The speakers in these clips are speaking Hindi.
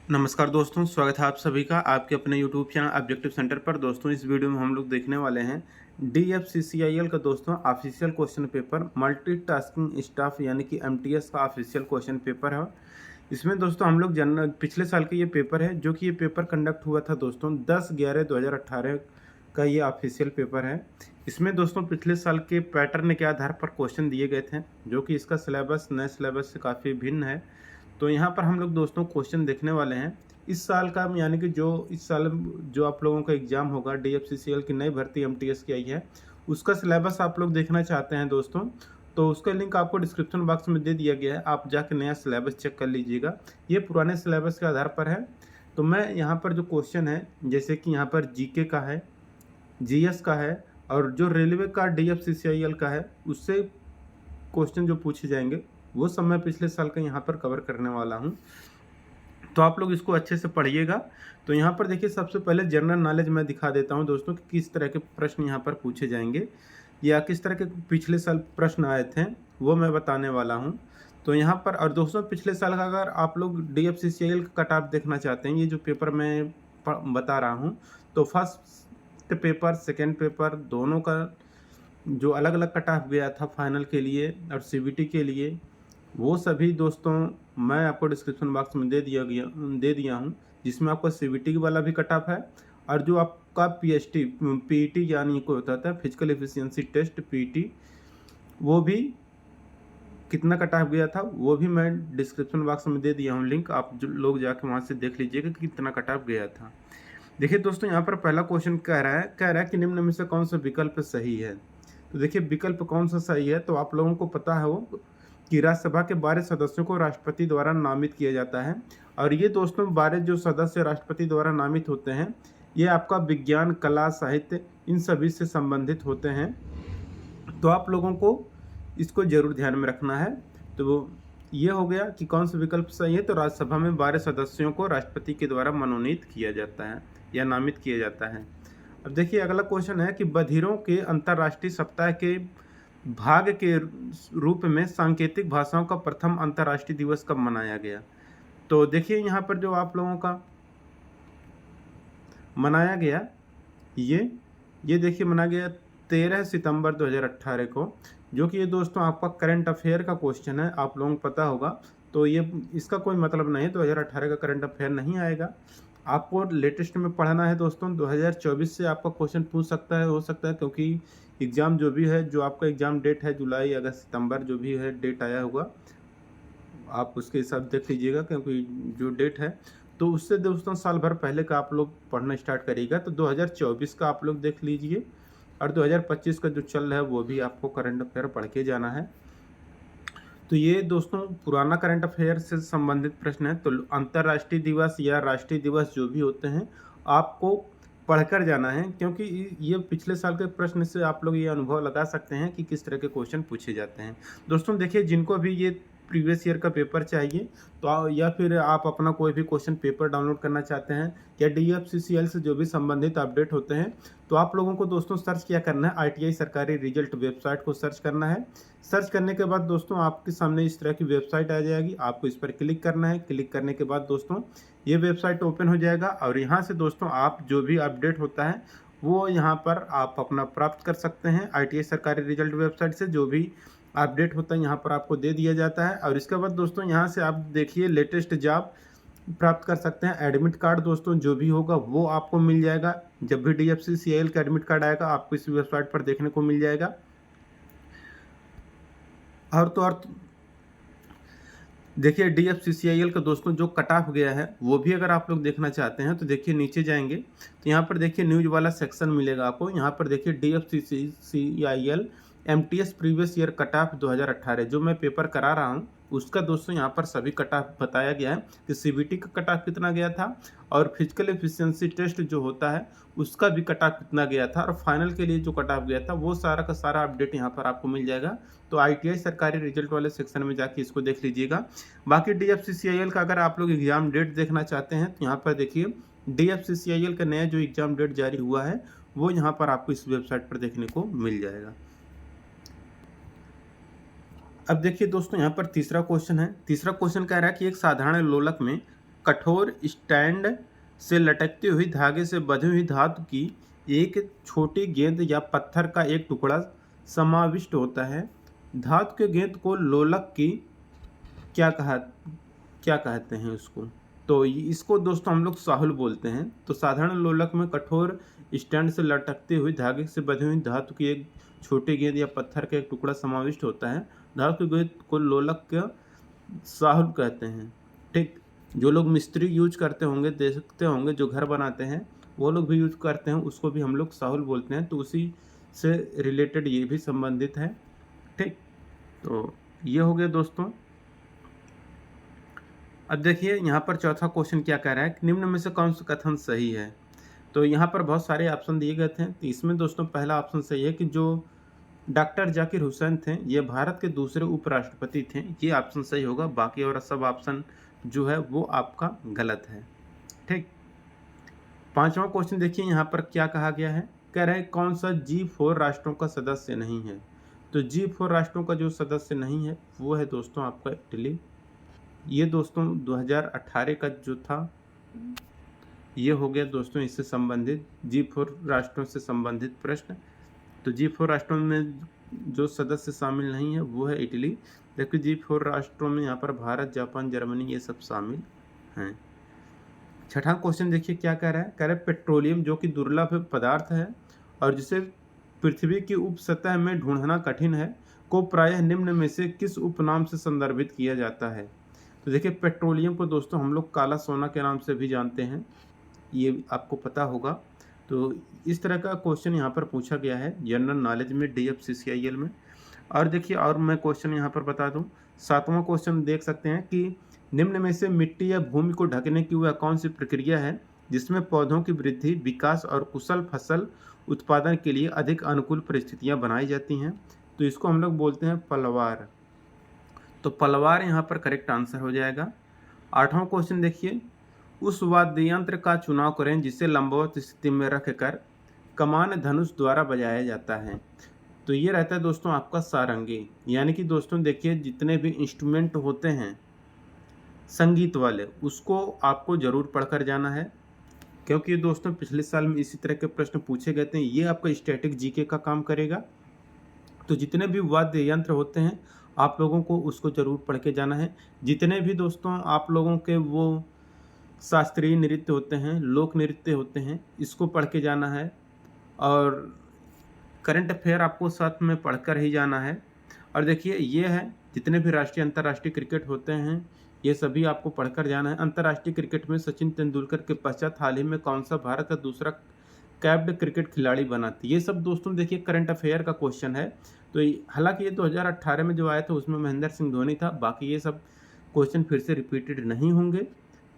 नमस्कार दोस्तों, स्वागत है आप सभी का आपके अपने यूट्यूब चैनल ऑब्जेक्टिव सेंटर पर। दोस्तों इस वीडियो में हम लोग देखने वाले हैं DFCCIL का दोस्तों official question paper multitasking staff यानी कि MTS का ऑफिशियल क्वेश्चन पेपर है। इसमें दोस्तों हम लोग जनरल पिछले साल का ये पेपर है, जो कि ये पेपर कंडक्ट हुआ था दोस्तों 10/11/2018 का ये ऑफिशियल पेपर है। इसमें दोस्तों पिछले साल के पैटर्न के आधार पर क्वेश्चन दिए गए थे, जो कि इसका सिलेबस नए सिलेबस से काफ़ी भिन्न है। तो यहाँ पर हम लोग दोस्तों क्वेश्चन देखने वाले हैं इस साल का, यानी कि जो इस साल जो आप लोगों का एग्ज़ाम होगा DFCCL की नई भर्ती MTS की आई है, उसका सिलेबस आप लोग देखना चाहते हैं दोस्तों, तो उसका लिंक आपको डिस्क्रिप्शन बॉक्स में दे दिया गया है। आप जाकर नया सिलेबस चेक कर लीजिएगा। ये पुराने सिलेबस के आधार पर है। तो मैं यहाँ पर जो क्वेश्चन है, जैसे कि यहाँ पर GK का है, GS का है, और जो रेलवे का DFCCIL का है, उससे क्वेश्चन जो पूछे जाएंगे वो सब मैं पिछले साल का यहाँ पर कवर करने वाला हूँ। तो आप लोग इसको अच्छे से पढ़िएगा। तो यहाँ पर देखिए, सबसे पहले जनरल नॉलेज मैं दिखा देता हूँ दोस्तों कि किस तरह के प्रश्न यहाँ पर पूछे जाएंगे या किस तरह के पिछले साल प्रश्न आए थे, वो मैं बताने वाला हूँ। तो यहाँ पर, और दोस्तों पिछले साल का अगर आप लोग DFCCIL का कट ऑफ देखना चाहते हैं, ये जो पेपर मैं बता रहा हूँ, तो फर्स्ट पेपर सेकेंड पेपर दोनों का जो अलग अलग कट ऑफ गया था फाइनल के लिए और CBT के लिए, वो सभी दोस्तों मैं आपको डिस्क्रिप्शन बॉक्स में दे दिया हूँ, जिसमें आपका CBT वाला भी कट ऑफ है, और जो आपका PET यानी को होता था फिजिकल एफिशिएंसी टेस्ट PET, वो भी कितना कट ऑफ गया था वो भी मैं डिस्क्रिप्शन बॉक्स में दे दिया हूँ लिंक। आप जो लोग जाके वहाँ से देख लीजिएगा कि कितना कट ऑफ गया था। देखिए दोस्तों, यहाँ पर पहला क्वेश्चन कह रहा है कि निम्न में से कौन सा विकल्प सही है। तो देखिए विकल्प कौन सा सही है, तो आप लोगों को पता है वो कि राज्यसभा के 12 सदस्यों को राष्ट्रपति द्वारा नामित किया जाता है। और ये दोस्तों 12 जो सदस्य राष्ट्रपति द्वारा नामित होते हैं, ये आपका विज्ञान, कला, साहित्य इन सभी से संबंधित होते हैं। तो आप लोगों को इसको जरूर ध्यान में रखना है। तो वो ये हो गया कि कौन सा विकल्प सही है। तो राज्यसभा में 12 सदस्यों को राष्ट्रपति के द्वारा मनोनीत किया जाता है या नामित किया जाता है। अब देखिए अगला क्वेश्चन है कि बधिरों के अंतर्राष्ट्रीय सप्ताह के भाग के रूप में सांकेतिक भाषाओं का प्रथम अंतर्राष्ट्रीय दिवस कब मनाया गया। तो देखिए यहाँ पर जो आप लोगों का मनाया गया, ये देखिए मनाया गया 13 सितंबर 2018 को, जो कि ये दोस्तों आपका करंट अफेयर का क्वेश्चन है, आप लोगों को पता होगा। तो ये इसका कोई मतलब नहीं है, 2018 का करंट अफेयर नहीं आएगा। आपको लेटेस्ट में पढ़ना है दोस्तों, 2024 से आपका क्वेश्चन पूछ सकता है, हो सकता है, क्योंकि एग्ज़ाम जो भी है, जो आपका एग्ज़ाम डेट है जुलाई, अगस्त, सितंबर जो भी है डेट आया होगा, आप उसके हिसाब देख लीजिएगा, क्योंकि जो डेट है तो उससे दोस्तों साल भर पहले का आप लोग पढ़ना स्टार्ट करिएगा। तो 2024 का आप लोग देख लीजिए, और 2025 का जो चल रहा है वो भी आपको करंट अफेयर पढ़ के जाना है। तो ये दोस्तों पुराना करंट अफेयर से संबंधित प्रश्न है। तो अंतर्राष्ट्रीय दिवस या राष्ट्रीय दिवस जो भी होते हैं, आपको पढ़कर जाना है, क्योंकि ये पिछले साल के प्रश्न से आप लोग ये अनुभव लगा सकते हैं कि किस तरह के क्वेश्चन पूछे जाते हैं। दोस्तों देखिए, जिनको भी ये प्रीवियस ईयर का पेपर चाहिए, तो या फिर आप अपना कोई भी क्वेश्चन पेपर डाउनलोड करना चाहते हैं, या DFCCL से जो भी संबंधित अपडेट होते हैं, तो आप लोगों को दोस्तों सर्च क्या करना है, ITI सरकारी रिजल्ट वेबसाइट को सर्च करना है। सर्च करने के बाद दोस्तों आपके सामने इस तरह की वेबसाइट आ जाएगी, आपको इस पर क्लिक करना है। क्लिक करने के बाद दोस्तों ये वेबसाइट ओपन हो जाएगा, और यहाँ से दोस्तों आप जो भी अपडेट होता है वो यहाँ पर आप अपना प्राप्त कर सकते हैं। ITI सरकारी रिजल्ट वेबसाइट से जो भी अपडेट होता है यहाँ पर आपको दे दिया जाता है। और इसके बाद दोस्तों यहाँ से आप देखिए लेटेस्ट जॉब प्राप्त कर सकते हैं। एडमिट कार्ड दोस्तों जो भी होगा वो आपको मिल जाएगा। जब भी DFCCIL का एडमिट कार्ड आएगा आपको इस वेबसाइट पर देखने को मिल जाएगा। और देखिए DFCCIL का दोस्तों जो कट ऑफ गया है वो भी अगर आप लोग देखना चाहते हैं, तो देखिए नीचे जाएंगे तो यहाँ पर देखिए न्यूज़ वाला सेक्शन मिलेगा आपको। यहाँ पर देखिए DFCCIL MTS previous year cut off 2018 जो मैं पेपर करा रहा हूँ, उसका दोस्तों यहाँ पर सभी कट ऑफ बताया गया है कि CBT का कट ऑफ कितना गया था, और फिजिकल एफिशिएंसी टेस्ट जो होता है उसका भी कट ऑफ कितना गया था, और फाइनल के लिए जो कट ऑफ गया था वो सारा का सारा अपडेट यहाँ पर आपको मिल जाएगा। तो ITI सरकारी रिजल्ट वाले सेक्शन में जाके इसको देख लीजिएगा। बाकी DFCCIL का अगर आप लोग एग्ज़ाम डेट देखना चाहते हैं, तो यहाँ पर देखिए DFCCIL का नया जो एग्ज़ाम डेट जारी हुआ है वो यहाँ पर आपको इस वेबसाइट पर देखने को मिल जाएगा। अब देखिए दोस्तों यहाँ पर तीसरा क्वेश्चन है। तीसरा क्वेश्चन कह रहा है कि एक साधारण लोलक में कठोर स्टैंड से लटकती हुई धागे से बंधी हुई धातु की एक छोटी गेंद या पत्थर का एक टुकड़ा समाविष्ट होता है। धातु के गेंद को लोलक की क्या कहा क्या कहते हैं उसको? तो इसको दोस्तों हम लोग साहुल बोलते हैं। तो साधारण लोलक में कठोर स्टैंड से लटकती हुई धागे से बंधी हुई धातु की एक छोटी गेंद या पत्थर का एक टुकड़ा समाविष्ट होता है। धातु की गेंद को लोलक का साहुल कहते हैं। ठीक, जो लोग मिस्त्री यूज करते होंगे, देखते होंगे, जो घर बनाते हैं वो लोग भी यूज करते हैं, उसको भी हम लोग साहुल बोलते हैं। तो उसी से रिलेटेड ये भी संबंधित है। ठीक, तो ये हो गया दोस्तों। अब देखिए यहाँ पर चौथा क्वेश्चन क्या कह रहा है कि निम्न में से कौन सा कथन सही है। तो यहाँ पर बहुत सारे ऑप्शन दिए गए थे। तो इसमें दोस्तों पहला ऑप्शन सही है कि जो डॉक्टर जाकिर हुसैन थे ये भारत के दूसरे उपराष्ट्रपति थे। ये ऑप्शन सही होगा। बाकी और सब ऑप्शन जो है वो आपका गलत है। ठीक, पांचवा क्वेश्चन देखिए यहाँ पर क्या कहा गया है। कह रहे हैं कौन सा G4 राष्ट्रों का सदस्य नहीं है। तो G4 राष्ट्रों का जो सदस्य नहीं है वो है दोस्तों आपका इटली। ये दोस्तों 2018 का जो था ये हो गया दोस्तों इससे संबंधित G4 राष्ट्रों से संबंधित प्रश्न। तो G4 राष्ट्रों में जो सदस्य शामिल नहीं है वो है इटली, जबकि G4 राष्ट्रों में यहाँ पर भारत, जापान, जर्मनी ये सब शामिल हैं। छठा क्वेश्चन देखिए क्या कह रहा है। कह रहा है पेट्रोलियम जो कि दुर्लभ पदार्थ है और जिसे पृथ्वी की उप सतह में ढूंढना कठिन है को प्रायः निम्न में से किस उपनाम से संदर्भित किया जाता है। तो देखिए पेट्रोलियम को दोस्तों हम लोग काला सोना के नाम से भी जानते हैं, ये आपको पता होगा। तो इस तरह का क्वेश्चन यहाँ पर पूछा गया है जनरल नॉलेज में DFCCIL में। और देखिए और मैं क्वेश्चन यहाँ पर बता दूँ, सातवां क्वेश्चन देख सकते हैं कि निम्न में से मिट्टी या भूमि को ढकने की वह कौन सी प्रक्रिया है जिसमें पौधों की वृद्धि, विकास और कुशल फसल उत्पादन के लिए अधिक अनुकूल परिस्थितियाँ बनाई जाती हैं। तो इसको हम लोग बोलते हैं पलवार। तो पलवार यहाँ पर करेक्ट आंसर हो जाएगा। आठवां क्वेश्चन देखिए, उस वाद्य यंत्र का चुनाव करें जिसे लंबवत स्थिति में रखकर कमान धनुष द्वारा बजाया जाता है। तो ये रहता है दोस्तों आपका सारंगी। यानी कि दोस्तों देखिए जितने भी इंस्ट्रूमेंट होते हैं संगीत वाले उसको आपको ज़रूर पढ़कर जाना है, क्योंकि दोस्तों पिछले साल में इसी तरह के प्रश्न पूछे गए थे। ये आपका स्टैटिक जीके का काम करेगा। तो जितने भी वाद्य यंत्र होते हैं आप लोगों को उसको ज़रूर पढ़ के जाना है। जितने भी दोस्तों आप लोगों के वो शास्त्रीय नृत्य होते हैं, लोक नृत्य होते हैं, इसको पढ़ के जाना है। और करंट अफेयर आपको साथ में पढ़कर ही जाना है। और देखिए ये है जितने भी राष्ट्रीय अंतर्राष्ट्रीय क्रिकेट होते हैं ये सभी आपको पढ़कर जाना है। अंतर्राष्ट्रीय क्रिकेट में सचिन तेंदुलकर के पश्चात हाल ही में कौन सा भारत का दूसरा कैप्ड क्रिकेट खिलाड़ी बना था। ये सब दोस्तों देखिए करंट अफेयर का क्वेश्चन है। तो हालांकि ये 2018 में जो आया था उसमें महेंद्र सिंह धोनी था। बाकी ये सब क्वेश्चन फिर से रिपीटेड नहीं होंगे,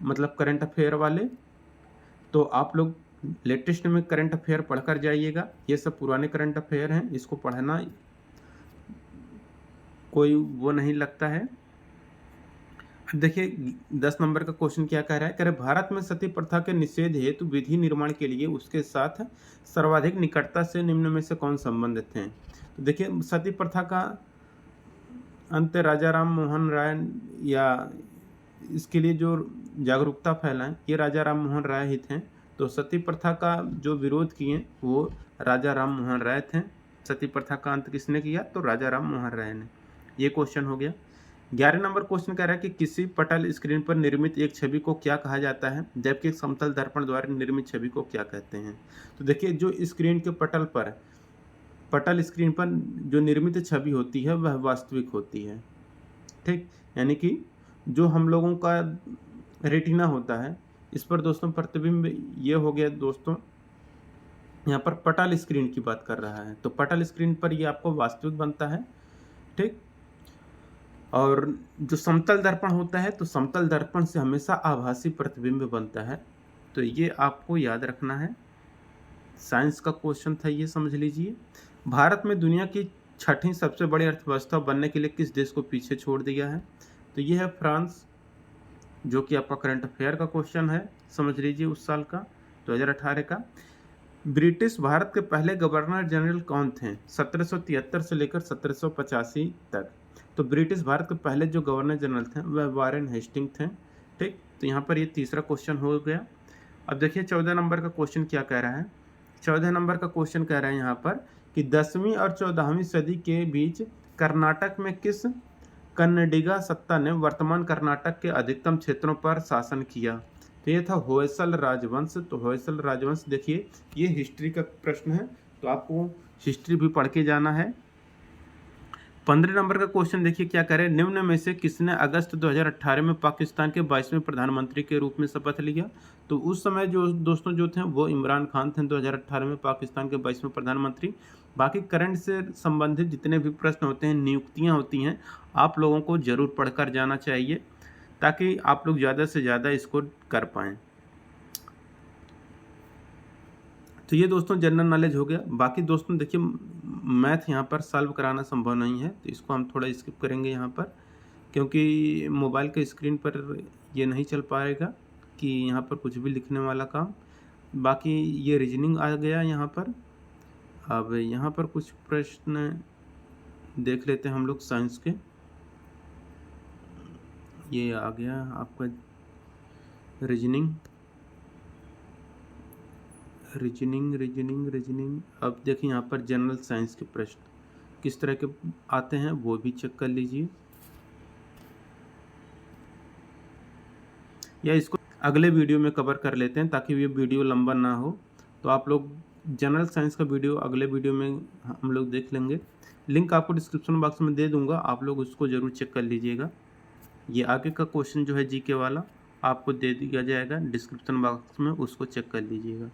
मतलब करंट अफेयर वाले। तो आप लोग लेटेस्ट में करंट अफेयर पढ़कर जाइएगा। ये सब पुराने करंट अफेयर हैं, इसको पढ़ना कोई वो नहीं लगता है। अब देखिए 10 नंबर का क्वेश्चन क्या कह रहा है। कह रहे भारत में सती प्रथा के निषेध हेतु विधि निर्माण के लिए उसके साथ सर्वाधिक निकटता से निम्न में से कौन संबंधित हैं। तो देखिए सती प्रथा का अंत राजा राम मोहन राय या इसके लिए जो जागरूकता फैलाएं ये राजा राम मोहन राय ही थे। तो सती प्रथा का जो विरोध किए वो राजा राम मोहन राय थे। सती प्रथा का अंत किसने किया? तो राजा राम मोहन राय ने। ये क्वेश्चन हो गया। 11 नंबर क्वेश्चन कह रहा है कि किसी पटल स्क्रीन पर निर्मित एक छवि को क्या कहा जाता है, जबकि एक समतल दर्पण द्वारा निर्मित छवि को क्या कहते हैं। तो देखिए जो स्क्रीन के पटल स्क्रीन पर जो निर्मित छवि होती है वह वास्तविक होती है। ठीक, यानी कि जो हम लोगों का रेटिना होता है इस पर दोस्तों प्रतिबिंब ये हो गया दोस्तों, यहाँ पर पटल स्क्रीन की बात कर रहा है। तो पटल स्क्रीन पर ये आपको वास्तविक बनता है। ठीक, और जो समतल दर्पण होता है तो समतल दर्पण से हमेशा आभासी प्रतिबिंब बनता है। तो ये आपको याद रखना है। साइंस का क्वेश्चन था ये, समझ लीजिए। भारत में दुनिया की छठी सबसे बड़ी अर्थव्यवस्था बनने के लिए किस देश को पीछे छोड़ दिया है। तो ये है फ्रांस, जो कि आपका करंट अफेयर का क्वेश्चन है, समझ लीजिए उस साल का 2018 का। ब्रिटिश भारत के पहले गवर्नर जनरल कौन थे 1773 से लेकर 1785 तक। तो ब्रिटिश भारत के पहले जो गवर्नर जनरल थे वह वारेन हेस्टिंग थे। ठीक, तो यहाँ पर ये तीसरा क्वेश्चन हो गया। अब देखिए 14 नंबर का क्वेश्चन क्या कह रहा है। 14 नंबर का क्वेश्चन कह रहा है यहाँ पर कि 10वीं और 14वीं सदी के बीच कर्नाटक में किस कन्नडिगा सत्ता ने वर्तमान कर्नाटक के अधिकतम क्षेत्रों पर शासन किया। तो ये था होयसल राजवंश। तो होयसल राजवंश देखिए ये हिस्ट्री का प्रश्न है, तो आपको हिस्ट्री भी पढ़ के जाना है। 15 नंबर का क्वेश्चन देखिए क्या करें, निम्न में से किसने अगस्त 2018 में पाकिस्तान के 22वें प्रधानमंत्री के रूप में शपथ लिया। तो उस समय जो दोस्तों जो थे वो इमरान खान थे 2018 में पाकिस्तान के 22वें प्रधानमंत्री। बाकी करंट से संबंधित जितने भी प्रश्न होते हैं, नियुक्तियां होती हैं, आप लोगों को जरूर पढ़कर जाना चाहिए ताकि आप लोग ज़्यादा से ज़्यादा इसको कर पाएँ। तो ये दोस्तों जनरल नॉलेज हो गया। बाकी दोस्तों देखिए मैथ यहाँ पर सॉल्व कराना संभव नहीं है, तो इसको हम थोड़ा स्किप करेंगे यहाँ पर, क्योंकि मोबाइल के स्क्रीन पर ये नहीं चल पाएगा कि यहाँ पर कुछ भी लिखने वाला काम। बाकी ये रीजनिंग आ गया यहाँ पर। अब यहाँ पर कुछ प्रश्न देख लेते हैं हम लोग साइंस के। ये आ गया आपका रीजनिंग। अब देखिए यहाँ पर जनरल साइंस के प्रश्न किस तरह के आते हैं वो भी चेक कर लीजिए, या इसको अगले वीडियो में कवर कर लेते हैं ताकि ये वीडियो लंबा ना हो। तो आप लोग जनरल साइंस का वीडियो अगले वीडियो में हम लोग देख लेंगे। लिंक आपको डिस्क्रिप्शन बॉक्स में दे दूंगा, आप लोग उसको ज़रूर चेक कर लीजिएगा। ये आगे का क्वेश्चन जो है जीके वाला आपको दे दिया जाएगा डिस्क्रिप्शन बॉक्स में, उसको चेक कर लीजिएगा।